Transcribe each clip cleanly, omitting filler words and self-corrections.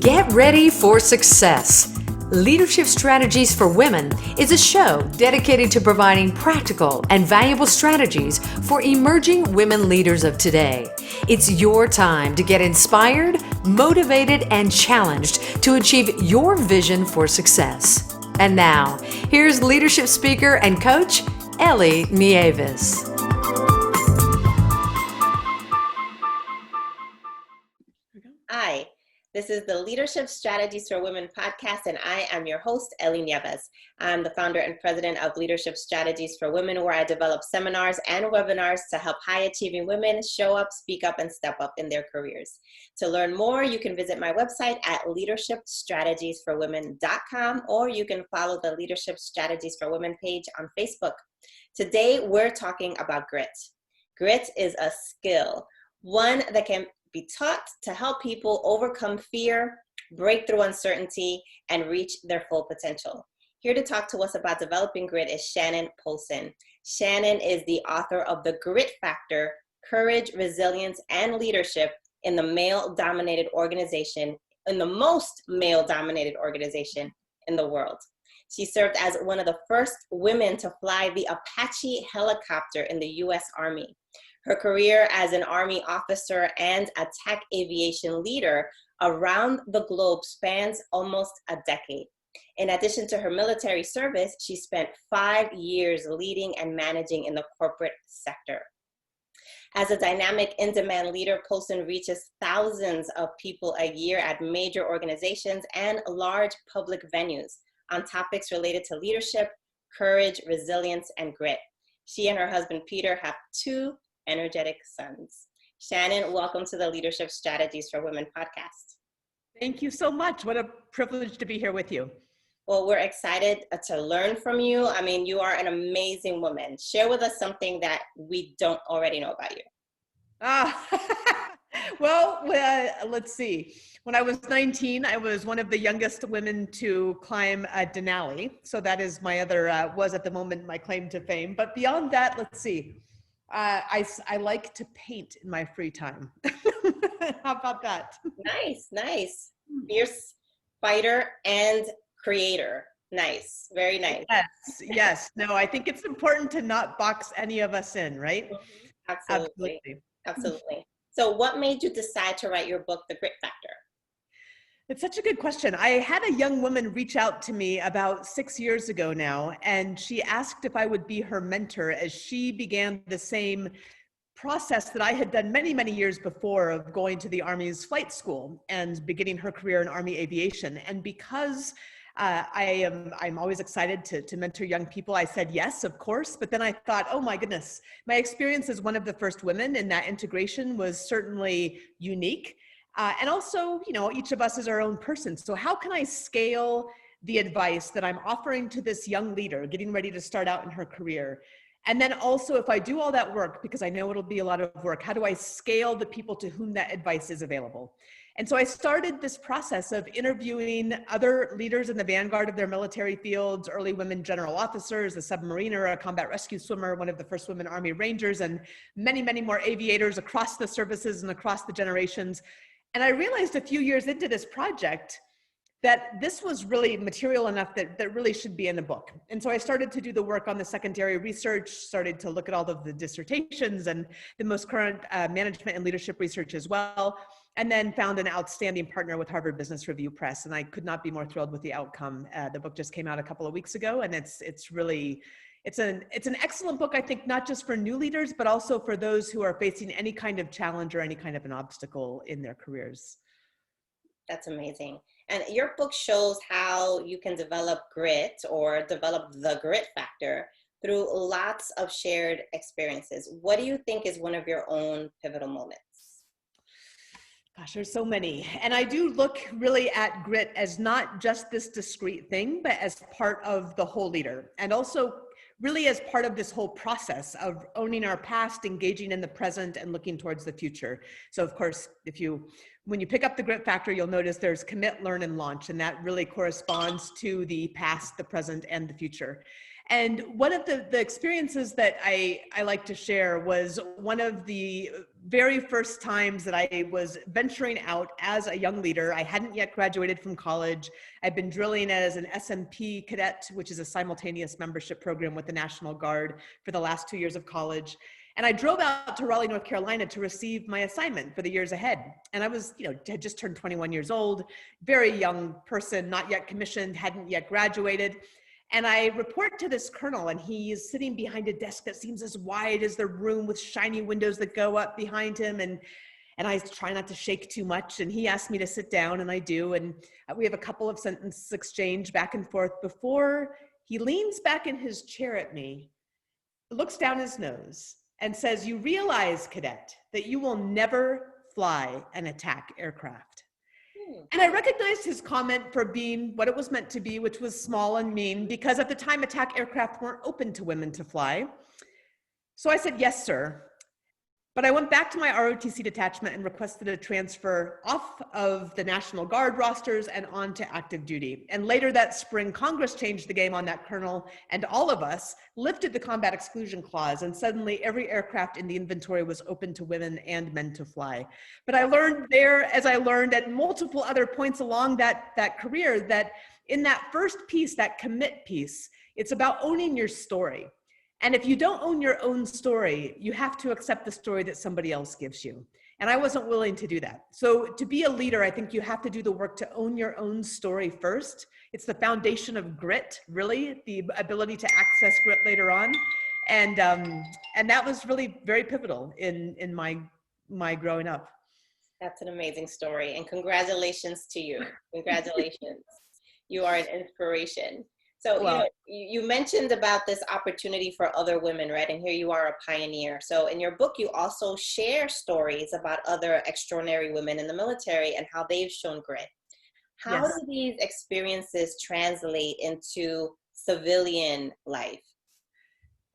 Get ready for success. Leadership Strategies for Women is a show dedicated to providing practical and valuable strategies for emerging women leaders of today. It's your time to get inspired, motivated, and challenged to achieve your vision for success. And now, here's leadership speaker and coach, Ellie Nieves. Hi, this is the Leadership Strategies for Women podcast, and I am your host, Ellie Nieves. I'm the founder and president of Leadership Strategies for Women, where I develop seminars and webinars to help high-achieving women show up, speak up, and step up in their careers. To learn more, you can visit my website at leadershipstrategiesforwomen.com, or you can follow the Leadership Strategies for Women page on Facebook. Today, we're talking about grit. Grit is a skill, one that can be taught to help people overcome fear, break through uncertainty, and reach their full potential. Here to talk to us about developing grit is Shannon Polson. Shannon is the author of The Grit Factor: Courage, Resilience, and Leadership in the most male-dominated organization in the world. She served as one of the first women to fly the Apache helicopter in the U.S. Army. Her career as an Army officer and attack aviation leader around the globe spans almost a decade. In addition to her military service, she spent 5 years leading and managing in the corporate sector. As a dynamic, in-demand leader, Polson reaches thousands of people a year at major organizations and large public venues on topics related to leadership, courage, resilience, and grit. She and her husband, Peter, have 2 energetic sons. Shannon, welcome to the Leadership Strategies for Women podcast. Thank you so much. What a privilege to be here with you. Well, we're excited to learn from you. I mean, you are an amazing woman. Share with us something that we don't already know about you. Let's see. When I was 19, I was one of the youngest women to climb Denali. So that is my other, was at the moment my claim to fame. But beyond that, let's see. I like to paint in my free time. How about that? Nice. Fierce fighter and creator. Nice. Very nice. Yes. No, I think it's important to not box any of us in, right? Absolutely. So what made you decide to write your book, The Grit Factor? It's such a good question. I had a young woman reach out to me about 6 years ago now, and she asked if I would be her mentor as she began the same process that I had done many, many years before of going to the Army's flight school and beginning her career in Army aviation. And because I'm always excited to mentor young people, I said yes, of course. But then I thought, oh my goodness, my experience as one of the first women in that integration was certainly unique. And also, each of us is our own person. So how can I scale the advice that I'm offering to this young leader getting ready to start out in her career? And then also, if I do all that work, because I know it'll be a lot of work, how do I scale the people to whom that advice is available? And so I started this process of interviewing other leaders in the vanguard of their military fields, early women general officers, a submariner, a combat rescue swimmer, one of the first women Army Rangers, and many, many more aviators across the services and across the generations. And I realized a few years into this project that this was really material enough that really should be in a book. And so I started to do the work on the secondary research, started to look at all of the dissertations and the most current management and leadership research as well, and then found an outstanding partner with Harvard Business Review Press. And I could not be more thrilled with the outcome. The book just came out a couple of weeks ago, and it's an excellent book, I think, not just for new leaders, but also for those who are facing any kind of challenge or any kind of an obstacle in their careers. That's amazing. And your book shows how you can develop grit or develop the grit factor through lots of shared experiences. What do you think is one of your own pivotal moments? Gosh, there's so many. And I do look really at grit as not just this discrete thing, but as part of the whole leader. And also really as part of this whole process of owning our past, engaging in the present, and looking towards the future. So of course, when you pick up the Grit Factor, you'll notice there's commit, learn, and launch, and that really corresponds to the past, the present, and the future. And one of the experiences that I like to share was one of the very first times that I was venturing out as a young leader. I hadn't yet graduated from college. I'd been drilling as an SMP cadet, which is a simultaneous membership program with the National Guard, for the last 2 years of college. And I drove out to Raleigh, North Carolina to receive my assignment for the years ahead. And I was, had just turned 21 years old, very young person, not yet commissioned, hadn't yet graduated. And I report to this colonel, and he is sitting behind a desk that seems as wide as the room with shiny windows that go up behind him. And I try not to shake too much. And he asked me to sit down, and I do. And we have a couple of sentences exchange back and forth before he leans back in his chair at me, looks down his nose, and says, "You realize, cadet, that you will never fly an attack aircraft." And I recognized his comment for being what it was meant to be, which was small and mean, because at the time attack aircraft weren't open to women to fly. So I said, "Yes, sir." But I went back to my ROTC detachment and requested a transfer off of the National Guard rosters and onto active duty. And later that spring, Congress changed the game on that colonel, and all of us lifted the combat exclusion clause, and suddenly every aircraft in the inventory was open to women and men to fly. But I learned there, as I learned at multiple other points along that career, that in that first piece, that commit piece, it's about owning your story. And if you don't own your own story, you have to accept the story that somebody else gives you. And I wasn't willing to do that. So to be a leader, I think you have to do the work to own your own story first. It's the foundation of grit, really, the ability to access grit later on. And that was really very pivotal in my growing up. That's an amazing story. And congratulations to you. Congratulations. You are an inspiration. So, Well, you mentioned about this opportunity for other women, right? And here you are, a pioneer. So in your book, you also share stories about other extraordinary women in the military and how they've shown grit. How yes. do these experiences translate into civilian life?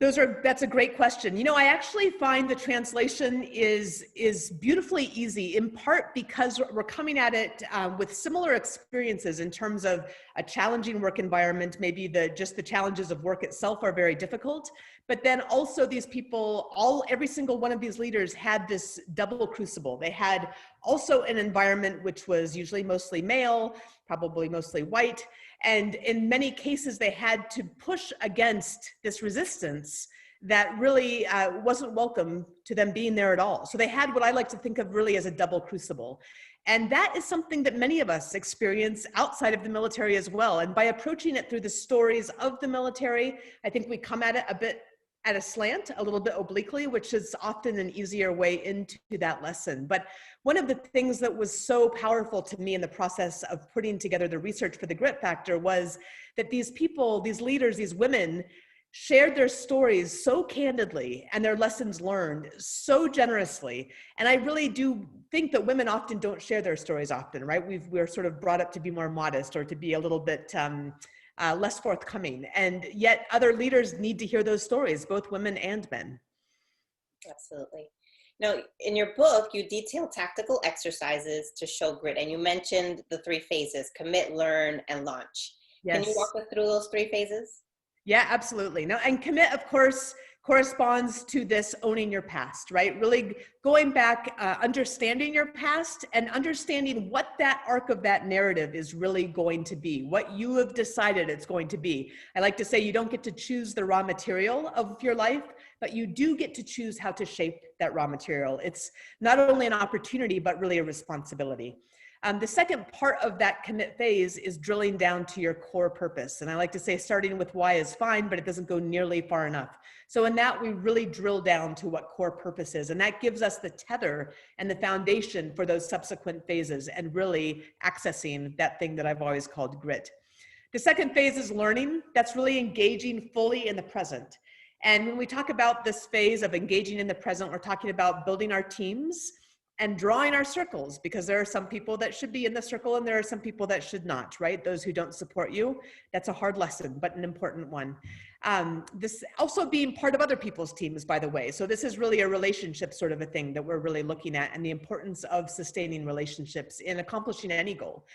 That's a great question. I actually find the translation is beautifully easy, in part because we're coming at it with similar experiences in terms of a challenging work environment. Maybe just the challenges of work itself are very difficult, but then also these people, every single one of these leaders had this double crucible. They had also an environment which was usually mostly male, probably mostly white. And in many cases, they had to push against this resistance that really wasn't welcome to them being there at all. So they had what I like to think of really as a double crucible. And that is something that many of us experience outside of the military as well. And by approaching it through the stories of the military, I think we come at it a bit at a slant, a little bit obliquely, which is often an easier way into that lesson. But one of the things that was so powerful to me in the process of putting together the research for the Grit Factor was that these people, these leaders, these women shared their stories so candidly and their lessons learned so generously. And I really do think that women often don't share their stories often, right? We're sort of brought up to be more modest or to be a little bit less forthcoming. And yet other leaders need to hear those stories, both women and men. Absolutely. Now, in your book, you detail tactical exercises to show grit, and you mentioned the 3 phases: commit, learn, and launch. Yes. Can you walk us through those 3 phases? Yeah, absolutely. No, and commit, of course, corresponds to this owning your past, right? Really going back, understanding your past and understanding what that arc of that narrative is really going to be, what you have decided it's going to be. I like to say you don't get to choose the raw material of your life, but you do get to choose how to shape that raw material. It's not only an opportunity, but really a responsibility. The second part of that commit phase is drilling down to your core purpose. And I like to say starting with why is fine, but it doesn't go nearly far enough. So in that, we really drill down to what core purpose is. And that gives us the tether and the foundation for those subsequent phases and really accessing that thing that I've always called grit. The second phase is learning. That's really engaging fully in the present. And when we talk about this phase of engaging in the present, we're talking about building our teams and drawing our circles, because there are some people that should be in the circle and there are some people that should not, right? Those who don't support you. That's a hard lesson, but an important one. This also being part of other people's teams, by the way. So this is really a relationship sort of a thing that we're really looking at, and the importance of sustaining relationships in accomplishing any goal.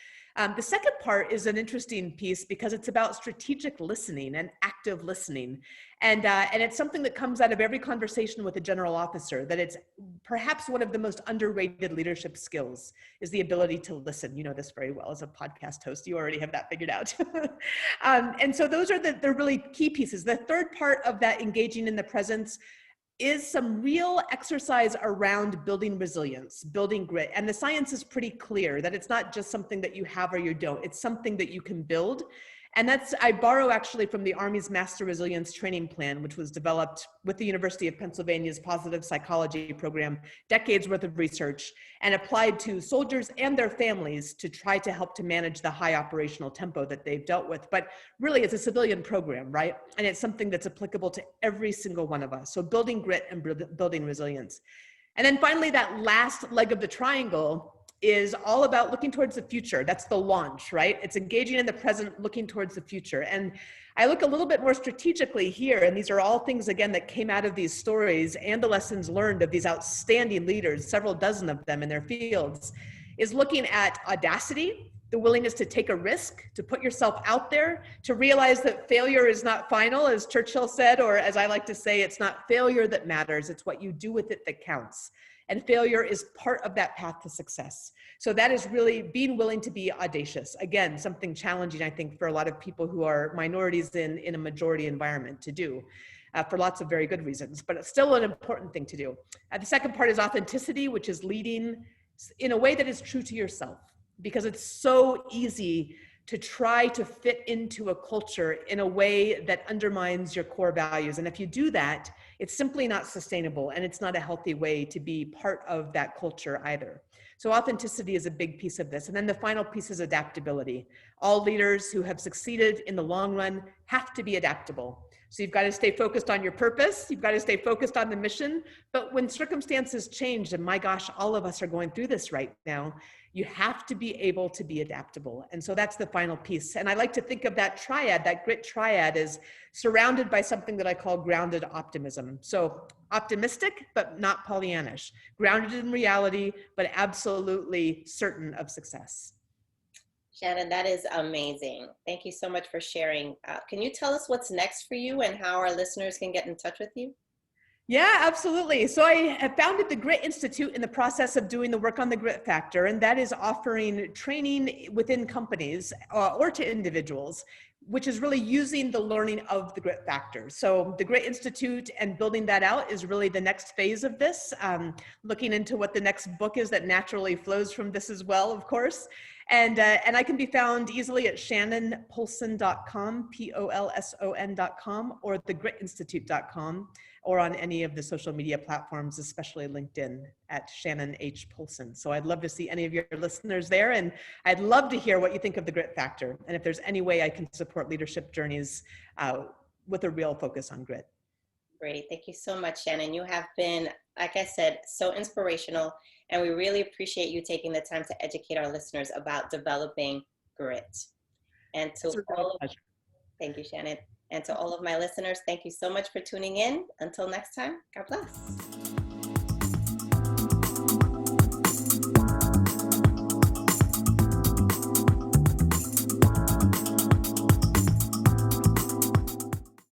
The second part is an interesting piece because it's about strategic listening and active listening. And it's something that comes out of every conversation with a general officer, that it's perhaps one of the most underrated leadership skills is the ability to listen. You know this very well as a podcast host. You already have that figured out. And so those are the really key pieces. The third part of that engaging in the presence is some real exercise around building resilience, building grit. And the science is pretty clear that it's not just something that you have or you don't, it's something that you can build. And I borrow actually from the Army's Master Resilience Training Plan, which was developed with the University of Pennsylvania's Positive Psychology program, decades worth of research, and applied to soldiers and their families to try to help to manage the high operational tempo that they've dealt with. But really, it's a civilian program, right? And it's something that's applicable to every single one of us. So building grit and building resilience. And then finally, that last leg of the triangle is all about looking towards the future. That's the launch, right? It's engaging in the present, looking towards the future. And I look a little bit more strategically here, and these are all things, again, that came out of these stories and the lessons learned of these outstanding leaders, several dozen of them in their fields, is looking at audacity, the willingness to take a risk, to put yourself out there, to realize that failure is not final, as Churchill said, or as I like to say, it's not failure that matters, it's what you do with it that counts. And failure is part of that path to success. So that is really being willing to be audacious. Again, something challenging, I think, for a lot of people who are minorities in a majority environment to do, for lots of very good reasons, but it's still an important thing to do. The second part is authenticity, which is leading in a way that is true to yourself, because it's so easy to try to fit into a culture in a way that undermines your core values. And if you do that, it's simply not sustainable, and it's not a healthy way to be part of that culture either. So authenticity is a big piece of this. And then the final piece is adaptability. All leaders who have succeeded in the long run have to be adaptable. So you've got to stay focused on your purpose. You've got to stay focused on the mission. But when circumstances change, and my gosh, all of us are going through this right now, you have to be able to be adaptable. And so that's the final piece. And I like to think of that triad, that grit triad, as surrounded by something that I call grounded optimism. So optimistic, but not Pollyannish. Grounded in reality, but absolutely certain of success. Shannon, that is amazing. Thank you so much for sharing. Can you tell us what's next for you and how our listeners can get in touch with you? Yeah, absolutely. So I have founded the Grit Institute in the process of doing the work on the grit factor, and that is offering training within companies or to individuals, which is really using the learning of the grit factor. So the Grit Institute and building that out is really the next phase of this, looking into what the next book is that naturally flows from this as well, of course. And I can be found easily at shannonpolson.com, Polson.com, or thegritinstitute.com, or on any of the social media platforms, especially LinkedIn, at Shannon H. Polson. So I'd love to see any of your listeners there, and I'd love to hear what you think of the grit factor, and if there's any way I can support leadership journeys with a real focus on grit. Great. Thank you so much, Shannon. You have been, like I said, so inspirational, and we really appreciate you taking the time to educate our listeners about developing grit. And to all, thank you, Shannon. And to all of my listeners, thank you so much for tuning in. Until next time, God bless.